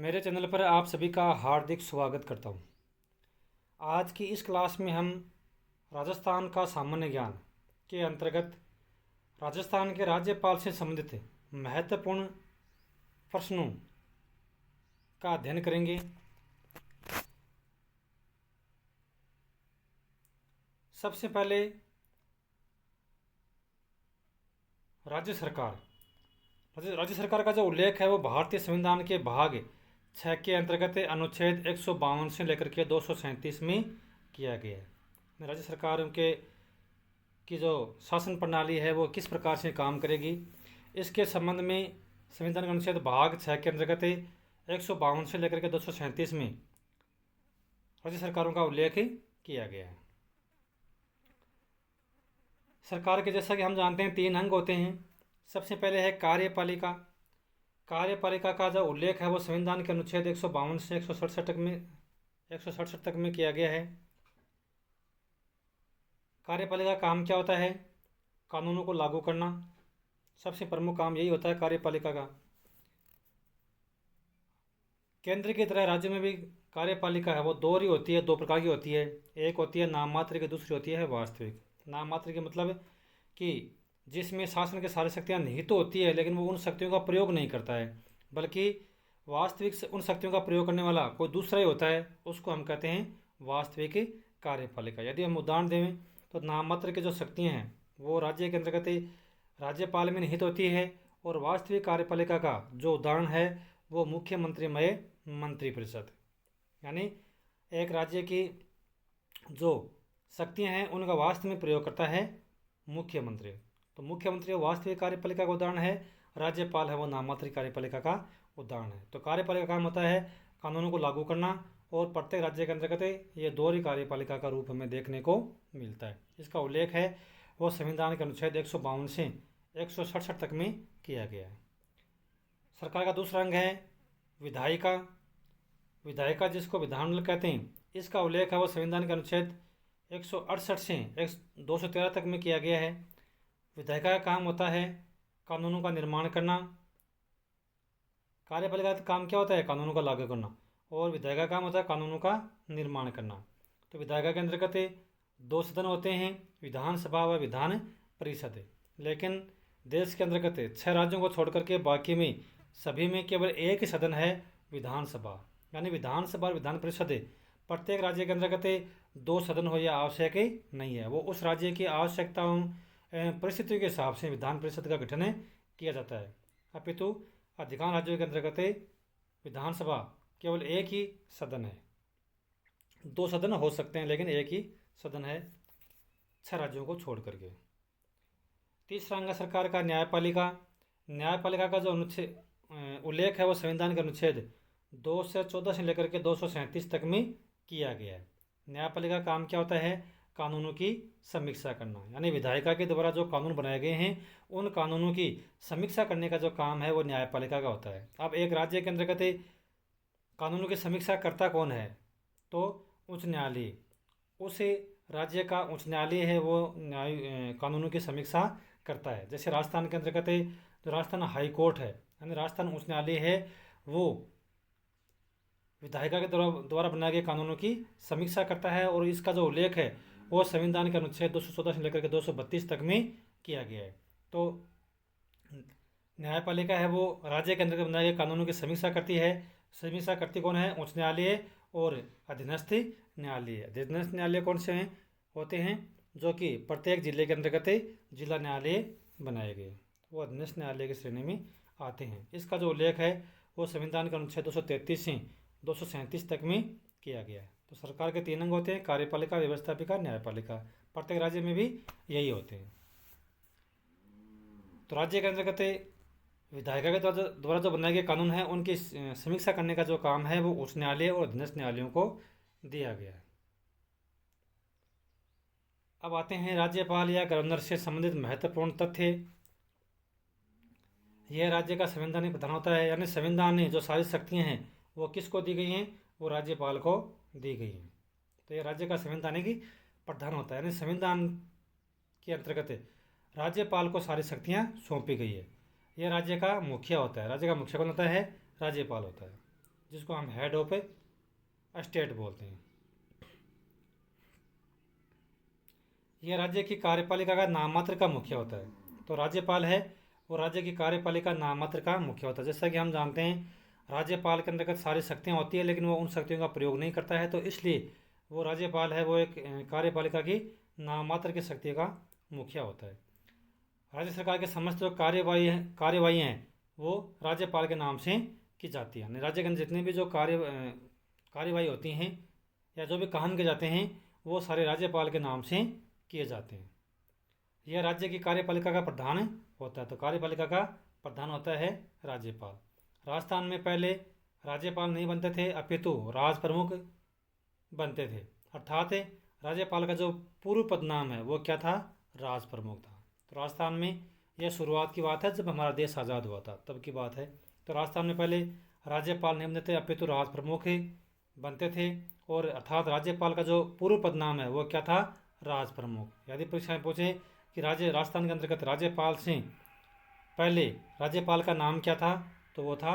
मेरे चैनल पर आप सभी का हार्दिक स्वागत करता हूँ। आज की इस क्लास में हम राजस्थान का सामान्य ज्ञान के अंतर्गत राजस्थान के राज्यपाल से संबंधित महत्वपूर्ण प्रश्नों का अध्ययन करेंगे। सबसे पहले राज्य सरकार का जो उल्लेख है वो भारतीय संविधान के भाग 6 के अंतर्गत अनुच्छेद 152 से लेकर के 237 में किया गया है। राज्य सरकार के की जो शासन प्रणाली है वो किस प्रकार से काम करेगी, इसके संबंध में संविधान का अनुच्छेद भाग 6 के अंतर्गत 152 से लेकर के 237 में राज्य सरकारों का उल्लेख किया गया है। सरकार के जैसा कि हम जानते हैं 3 अंग होते हैं। सबसे पहले है कार्यपालिका। कार्यपालिका का जो उल्लेख है वो संविधान के अनुच्छेद 152 से 167 तक में किया गया है। कार्यपालिका का काम क्या होता है? कानूनों को लागू करना। सबसे प्रमुख काम यही होता है कार्यपालिका का। केंद्र की तरह राज्य में भी कार्यपालिका है वो दो होती है, 2 प्रकार की होती है। एक होती है नाम मात्र की, दूसरी होती है वास्तविक। नाम मात्र के मतलब कि जिसमें शासन की सारी शक्तियाँ निहित तो होती है लेकिन वो उन शक्तियों का प्रयोग नहीं करता है, बल्कि वास्तविक से उन शक्तियों का प्रयोग करने वाला कोई दूसरा ही होता है, उसको हम कहते हैं वास्तविक कार्यपालिका। यदि हम उदाहरण दें तो नाम मात्र की जो शक्तियाँ हैं वो राज्य के अंतर्गत राज्यपाल में निहित होती है, और वास्तविक कार्यपालिका का जो उदाहरण है वो मुख्यमंत्रीमय मंत्रिपरिषद, यानी एक राज्य की जो शक्तियाँ हैं उनका वास्तव में प्रयोग करता है मुख्यमंत्री। तो मुख्यमंत्री वास्तविक कार्यपालिका का उदाहरण है, राज्यपाल है वो नाममात्र कार्यपालिका का उदाहरण है। तो कार्यपालिका का काम होता है कानूनों को लागू करना, और प्रत्येक राज्य के अंतर्गत ये दोहरी कार्यपालिका का रूप हमें देखने को मिलता है। इसका उल्लेख है वो संविधान के अनुच्छेद 152 से 167 तक में किया गया है। सरकार का दूसरा अंग है विधायिका। विधायिका जिसको विधानमंडल कहते हैं, इसका उल्लेख है वो संविधान के अनुच्छेद 168 से 213 तक में किया गया है। विधायिका का काम होता है कानूनों का निर्माण करना। कार्यपालिका का काम क्या होता है? कानूनों का लागू करना। और विधायिका का काम होता है कानूनों का निर्माण करना। तो विधायिका के अंतर्गत 2 सदन होते हैं, विधानसभा व विधान परिषद। लेकिन देश के अंतर्गत 6 राज्यों को छोड़ करके बाकी में सभी में केवल एक ही सदन है, विधानसभा। यानी विधानसभा और विधान परिषद प्रत्येक राज्य के अंतर्गत 2 सदन हो यह आवश्यक नहीं है, वो उस राज्य की आवश्यकताओं परिस्थितियों के हिसाब से विधान परिषद का गठन किया जाता है। अपितु अधिकांश राज्यों के अंतर्गत विधानसभा केवल एक ही सदन है। 2 सदन हो सकते हैं लेकिन एक ही सदन है 6 राज्यों को छोड़ करके। तीसरा अंग सरकार का न्यायपालिका। न्यायपालिका का जो अनुच्छेद उल्लेख है वो संविधान के अनुच्छेद 214 से लेकर के 237 तक में किया गया है। न्यायपालिका का काम क्या होता है? कानूनों की समीक्षा करना। यानी विधायिका के द्वारा जो कानून बनाए गए हैं उन कानूनों की समीक्षा करने का जो काम है वो न्यायपालिका का होता है। अब एक राज्य के अंतर्गत कानूनों की समीक्षा करता कौन है? तो उच्च न्यायालय। उस राज्य का उच्च न्यायालय है वो कानूनों की समीक्षा करता है। जैसे राजस्थान के अंतर्गत जो राजस्थान हाई कोर्ट है, यानी राजस्थान उच्च न्यायालय है, वो विधायिका के द्वारा बनाए गए कानूनों की समीक्षा करता है, और इसका जो उल्लेख है वो संविधान के अनुच्छेद 214 से लेकर के 232 तक में किया गया है। तो न्यायपालिका है वो राज्य के अंतर्गत बनाए गए कानूनों की समीक्षा करती है। समीक्षा करती कौन है? उच्च न्यायालय और अधीनस्थ न्यायालय। अधीनस्थ न्यायालय कौन से हैं? होते हैं जो कि प्रत्येक जिले के अंतर्गत जिला न्यायालय बनाए गए, वो अधीनस्थ न्यायालय की श्रेणी में आते हैं। इसका जो उल्लेख है वो संविधान के अनुच्छेद 233 से 237 तक में किया गया है। तो सरकार के 3 अंग होते हैं, कार्यपालिका, व्यवस्थापिका, न्यायपालिका। प्रत्येक राज्य में भी यही होते हैं। तो राज्य के अंतर्गत विधायिका के द्वारा जो बनाए गए कानून हैं उनकी समीक्षा करने का जो काम है वो उच्च न्यायालय और अधीनस्थ न्यायालयों को दिया गया है। अब आते हैं राज्यपाल या गवर्नर से संबंधित महत्वपूर्ण तथ्य। यह राज्य का संवैधानिक प्रधान होता है, यानी संविधान ने जो सारी शक्तियाँ हैं वो किसको दी गई हैं? वो राज्यपाल को दी गई हैं। तो यह राज्य का संवैधानिक प्रधान होता है, यानी संविधान के अंतर्गत राज्यपाल को सारी शक्तियाँ सौंपी गई है। यह राज्य का मुखिया होता है। राज्य का मुखिया कौन होता है? राज्यपाल होता है। जिसको हम हेड ऑफ स्टेट बोलते हैं। यह राज्य की कार्यपालिका का नाममात्र का मुखिया होता है। तो राज्यपाल है वो राज्य की कार्यपालिका नाममात्र का मुखिया होता है। जैसा कि हम जानते हैं राज्यपाल के अंतर्गत सारी शक्तियाँ होती है, लेकिन वो उन शक्तियों का प्रयोग नहीं करता है, तो इसलिए वो राज्यपाल है वो एक कार्यपालिका की नाममात्र की शक्ति का मुखिया होता है। राज्य सरकार के समस्त जो कार्यवाही हैं वो राज्यपाल के नाम से की जाती है। राज्य के अंदर जितनी भी जो कार्यवाही होती हैं या जो भी काम किए जाते हैं वो सारे राज्यपाल के नाम से किए जाते हैं। यह राज्य की कार्यपालिका का प्रधान होता है। तो कार्यपालिका का प्रधान होता है राज्यपाल। राजस्थान में पहले राज्यपाल नहीं बनते थे, अपितु राज प्रमुख बनते थे, अर्थात राज्यपाल का जो पूर्व पद नाम है वो क्या था, राज प्रमुख था। तो राजस्थान में यह शुरुआत की बात है, जब हमारा देश आज़ाद हुआ था तब की बात है। तो राजस्थान में पहले राज्यपाल नहीं बनते थे, अपितु राज प्रमुख बनते थे, और अर्थात राज्यपाल का जो पूर्व पद नाम है वो क्या था, राज प्रमुख। यदि परीक्षा में पूछे कि राजस्थान के अंतर्गत राज्यपाल से पहले राज्यपाल का नाम क्या था, तो वो था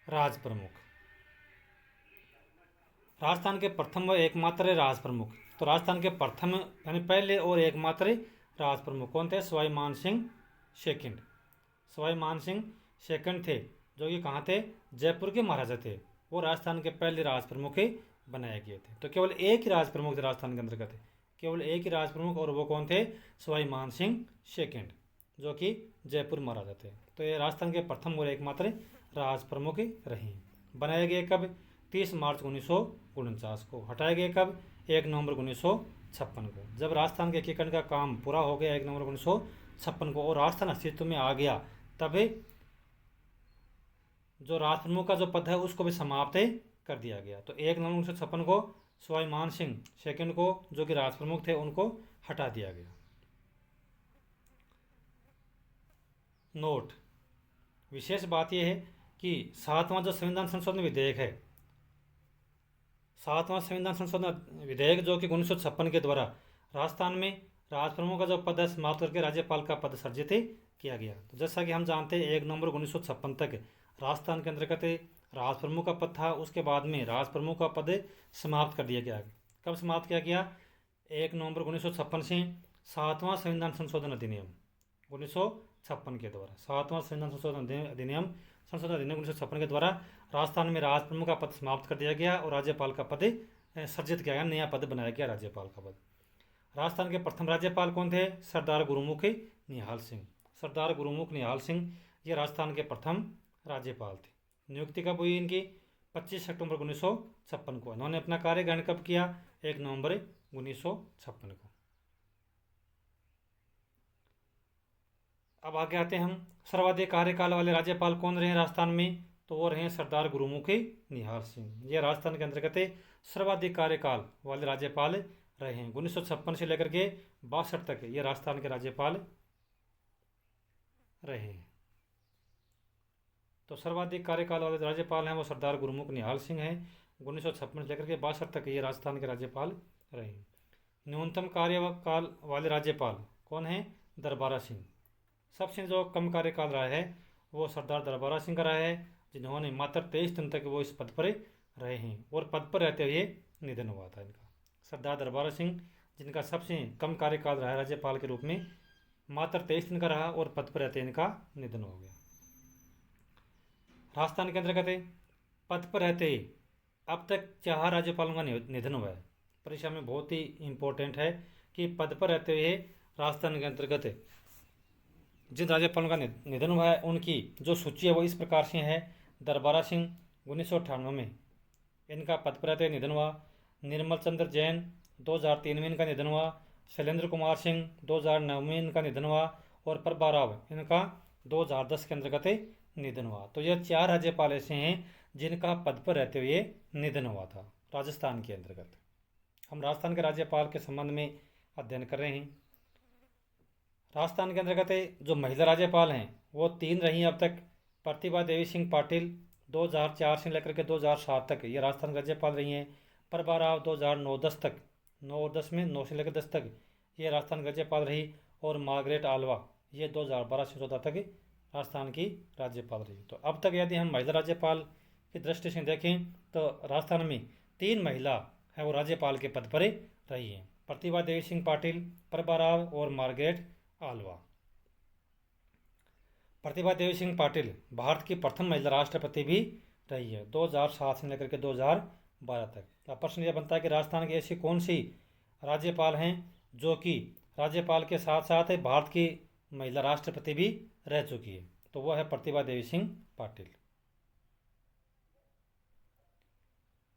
राज प्रमुख। राजस्थान के प्रथम व एकमात्र राज प्रमुख। तो राजस्थान के प्रथम यानी पहले और एकमात्र राज प्रमुख कौन थे, सवाई मान सिंह सेकंड। सवाई मान सिंह सेकंड थे, जो कि कहाँ थे, जयपुर के महाराजा थे। वो राजस्थान के पहले राज प्रमुख बनाए गए थे। तो केवल एक ही राज प्रमुख थे राजस्थान के अंतर्गत, केवल एक ही राज प्रमुख, और वो कौन थे, सवाई मान सिंह सेकंड, जो कि जयपुर महाराजा थे। तो ये राजस्थान के प्रथम और एकमात्र राज प्रमुख रहे। बनाए गए कब, 30 मार्च 1949 को। हटाए गए कब, 1 नवंबर 1956 को। जब राजस्थान के एकीकरण का काम पूरा हो गया 1 नवंबर 1956 को और राजस्थान अस्तित्व में आ गया, तब जो राज प्रमुख का जो पद है उसको भी समाप्त कर दिया गया। तो 1 नवंबर 1956 को सवाई मान सिंह सेकंड को, जो कि राज प्रमुख थे, उनको हटा दिया गया। नोट, विशेष बात यह है कि 7वां जो संविधान संशोधन विधेयक है, 7वां संविधान संशोधन विधेयक जो कि 1956 के द्वारा राजस्थान में राज प्रमुख का जो पद है समाप्त करके राज्यपाल का पद सर्जित किया गया। तो जैसा कि हम जानते हैं 1 नवंबर 1956 तक राजस्थान के अंतर्गत राज प्रमुख का पद था, उसके बाद में राज प्रमुख का पद समाप्त कर दिया गया। कब समाप्त किया गया, 1 नवंबर 1956 से 7वां संविधान संशोधन अधिनियम 1956 के द्वारा, 7वां संविधान संशोधन अधिनियम 1956 के द्वारा राजस्थान में राज प्रमुख का पद समाप्त कर दिया गया और राज्यपाल का पद सर्जित किया गया, नया पद बनाया गया राज्यपाल का पद। राजस्थान के प्रथम राज्यपाल कौन थे, सरदार गुरुमुख निहाल सिंह। सरदार गुरुमुख निहाल सिंह ये राजस्थान के प्रथम राज्यपाल थे। नियुक्ति कब हुई इनकी, 25 अक्टूबर 1956 को। इन्होंने अपना कार्य ग्रहण कब किया, 1 नवंबर 1956 को। अब आगे आते हैं हम, सर्वाधिक कार्यकाल वाले राज्यपाल कौन रहे राजस्थान में, तो वो रहे सरदार गुरुमुख निहाल सिंह। ये राजस्थान के अंतर्गत सर्वाधिक कार्यकाल वाले राज्यपाल रहे हैं। 1956 से लेकर के 62 तक ये राजस्थान के राज्यपाल रहे हैं। तो सर्वाधिक कार्यकाल वाले राज्यपाल हैं वो सरदार गुरुमुख निहाल सिंह हैं। 1956 से लेकर के 62 तक ये राजस्थान के राज्यपाल रहे। न्यूनतम कार्यकाल वाले राज्यपाल कौन हैं, दरबारा सिंह। सबसे जो कम कार्यकाल रहा है वो सरदार दरबारा सिंह का रहा है, जिन्होंने मात्र 23 दिन तक वो इस पद पर रहे हैं और पद पर रहते हुए निधन हुआ था इनका। सरदार दरबारा सिंह जिनका सबसे कम कार्यकाल रहा है राज्यपाल के रूप में, मात्र 23 दिन का रहा और पद पर रहते इनका निधन हो गया। राजस्थान के अंतर्गत पद पर रहते अब तक 4 राज्यपालों का निधन हुआ है। परीक्षा में बहुत ही इम्पोर्टेंट है कि पद पर रहते हुए राजस्थान के अंतर्गत जिन राज्यपालों का निधन हुआ है उनकी जो सूची है वो इस प्रकार से है। दरबारा सिंह 1998 में इनका पद पर रहते निधन हुआ। निर्मल चंद्र जैन 2003 में इनका निधन हुआ। शैलेंद्र कुमार सिंह 2009 में इनका निधन हुआ और प्रभा राव इनका 2010 के अंतर्गत निधन हुआ। तो यह 4 राज्यपाल ऐसे हैं जिनका पद पर रहते हुए निधन हुआ था राजस्थान के अंतर्गत। हम राजस्थान के राज्यपाल के संबंध में अध्ययन कर रहे हैं। राजस्थान के अंतर्गत जो महिला राज्यपाल हैं वो 3 रही हैं अब तक। प्रतिभा देवी सिंह पाटिल 2004 से लेकर के 2007 तक ये राजस्थान के राज्यपाल रही हैं। प्रभा राव 2009-10 तक, 9-10 में 9 से लेकर 10 तक ये राजस्थान की राज्यपाल रही। और मार्गरेट आल्वा ये 2012 से 14 तक राजस्थान की राज्यपाल रही। तो अब तक यदि हम महिला राज्यपाल की दृष्टि से देखें तो राजस्थान में 3 महिला है वो राज्यपाल के पद पर रही हैं, प्रतिभा देवी सिंह पाटिल, प्रभा राव और मार्गरेट आल्वा। प्रतिभा देवी सिंह पाटिल भारत की प्रथम महिला राष्ट्रपति भी रही है 2007 से लेकर के 2012 तक। अब प्रश्न यह बनता है कि राजस्थान की ऐसी कौन सी राज्यपाल हैं जो कि राज्यपाल के साथ साथ भारत की महिला राष्ट्रपति भी रह चुकी है, तो वो है प्रतिभा देवी सिंह पाटिल।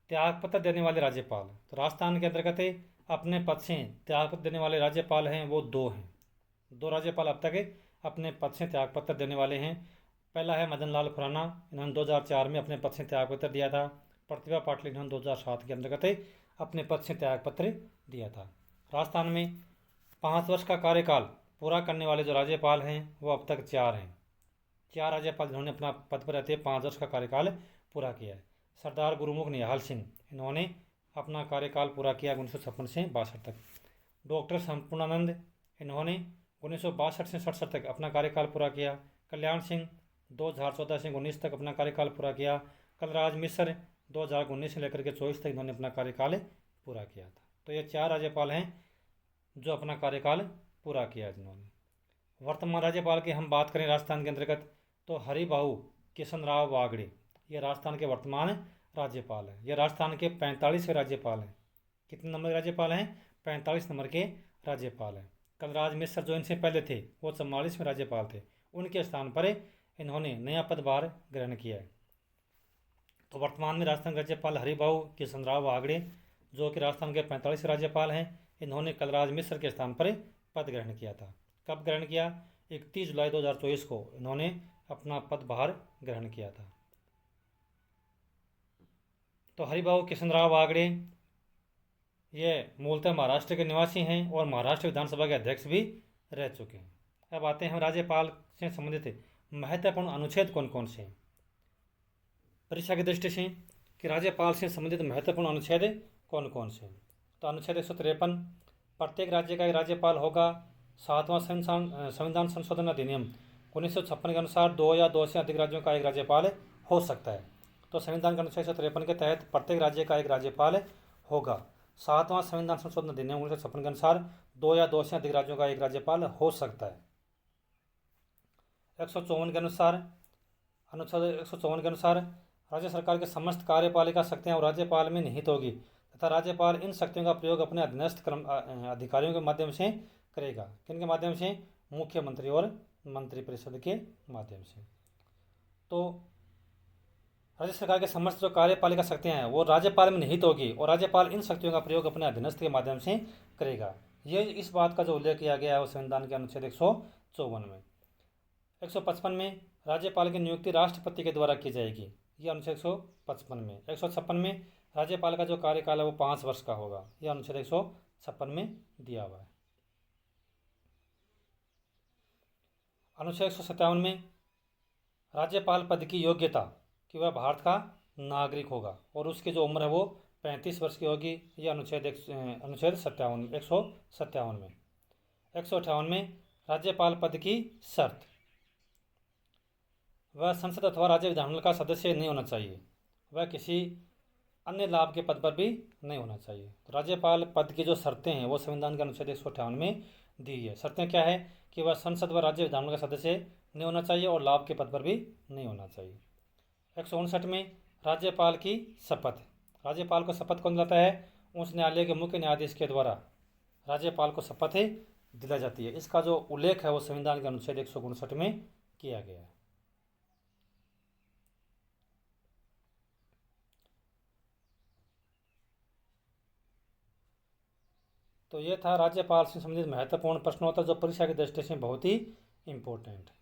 त्यागपत्र देने वाले राज्यपाल, तो राजस्थान के अंतर्गत अपने पद से त्यागपत्र देने वाले राज्यपाल हैं वो 2 हैं। 2 राज्यपाल अब तक अपने पद से त्यागपत्र देने वाले हैं। पहला है मदन लाल खुराना, इन्होंने 2004 में अपने पद से त्यागपत्र दिया था। प्रतिभा पाटिल इन्होंने 2007 के अंतर्गत अपने पद से त्यागपत्र दिया था। राजस्थान में 5 वर्ष का कार्यकाल पूरा करने वाले जो राज्यपाल हैं वो अब तक 4 हैं। 4 राज्यपाल जिन्होंने अपना पद पर रहते 5 वर्ष का कार्यकाल पूरा किया है। सरदार गुरुमुख निहाल सिंह, इन्होंने अपना कार्यकाल पूरा किया 1956 से 62 तक। डॉक्टर संपूर्णानंद, इन्होंने 1962 से 67 तक अपना कार्यकाल पूरा किया। कल्याण सिंह 2014 से 19 तक अपना कार्यकाल पूरा किया। कलराज मिश्र 2019 से लेकर के 24 तक इन्होंने अपना कार्यकाल पूरा किया था। तो ये 4 राज्यपाल हैं जो अपना कार्यकाल पूरा किया जिन्होंने। वर्तमान राज्यपाल की हम बात करें राजस्थान के अंतर्गत तो हरिबाऊ किशन राव वागड़े, ये राजस्थान के वर्तमान राज्यपाल हैं। ये राजस्थान के 45वें राज्यपाल हैं। कितने नंबर के राज्यपाल हैं? 45 नंबर के राज्यपाल हैं। कलराज मिश्र जो इनसे पहले थे वो 44वें राज्यपाल थे, उनके स्थान पर इन्होंने नया पदभार ग्रहण किया है। तो वर्तमान में राजस्थान के राज्यपाल हरिबाऊ किशन राव वागड़े जो कि राजस्थान के 45वें राज्यपाल हैं, इन्होंने कलराज मिश्र के स्थान पर पद ग्रहण किया था। कब ग्रहण किया? 31 जुलाई 2024 को इन्होंने अपना पदभार ग्रहण किया था। तो हरिबाऊ किशन राव वागड़े ये मूलतः महाराष्ट्र के निवासी हैं और महाराष्ट्र विधानसभा के अध्यक्ष भी रह चुके हैं। अब आते हैं हम राज्यपाल से संबंधित महत्वपूर्ण अनुच्छेद कौन कौन से हैं परीक्षा की दृष्टि से कि राज्यपाल से संबंधित महत्वपूर्ण अनुच्छेद कौन कौन से हैं। तो अनुच्छेद 153, प्रत्येक राज्य का एक राज्यपाल होगा। 7वां संविधान संशोधन अधिनियम 1956 के अनुसार 2 या 2 से अधिक राज्यों का एक राज्यपाल हो सकता है। तो संविधान के अनुच्छेद 153 के तहत प्रत्येक राज्य का एक राज्यपाल होगा। 7वां संविधान संशोधन अधिनियम 1956 के अनुसार 2 या 2 से अधिक राज्यों का एक राज्यपाल हो सकता है। 154 के अनुसार अनुच्छेद 154 के अनुसार राज्य सरकार के समस्त कार्यपालिका शक्तियां और राज्यपाल में निहित होगी तथा राज्यपाल इन शक्तियों का प्रयोग अपने अधीनस्थ अधिकारियों के माध्यम से करेगा। किन के माध्यम से? मुख्यमंत्री और मंत्रिपरिषद के माध्यम से। तो राज्य सरकार के समस्त जो कार्यपालिका शक्तियां हैं वो राज्यपाल में निहित होगी और राज्यपाल इन शक्तियों का प्रयोग अपने अधीनस्थ के माध्यम से करेगा। ये इस बात का जो उल्लेख किया गया है वो संविधान के अनुच्छेद 154 में। 155 में राज्यपाल की नियुक्ति राष्ट्रपति के द्वारा की जाएगी, यह अनुच्छेद 155 में। 156 में राज्यपाल का जो कार्यकाल है वो 5 वर्ष का होगा, यह अनुच्छेद 156 में दिया हुआ है। अनुच्छेद 157 में राज्यपाल पद की योग्यता कि वह भारत का नागरिक होगा और उसकी जो उम्र है वो 35 वर्ष की होगी, यह अनुच्छेद 157 में। 158 में राज्यपाल पद की शर्त, वह संसद अथवा राज्य विधानमंडल का सदस्य नहीं होना चाहिए, वह किसी अन्य लाभ के पद पर भी नहीं होना चाहिए। तो राज्यपाल पद की जो शर्तें हैं वो संविधान के अनुच्छेद 158 में दी है। शर्तें क्या है कि वह संसद व राज्य विधानमंडल का सदस्य नहीं होना चाहिए और लाभ के पद पर भी नहीं होना चाहिए। 159 में राज्यपाल की शपथ, राज्यपाल को शपथ कौन दिलाता है? उच्च न्यायालय के मुख्य न्यायाधीश के द्वारा राज्यपाल को शपथ दिलाई जाती है। इसका जो उल्लेख है वो संविधान के अनुच्छेद 159 में किया गया है। तो ये था राज्यपाल से संबंधित महत्वपूर्ण प्रश्नोत्तर जो परीक्षा की दृष्टि से बहुत ही इम्पोर्टेंट है।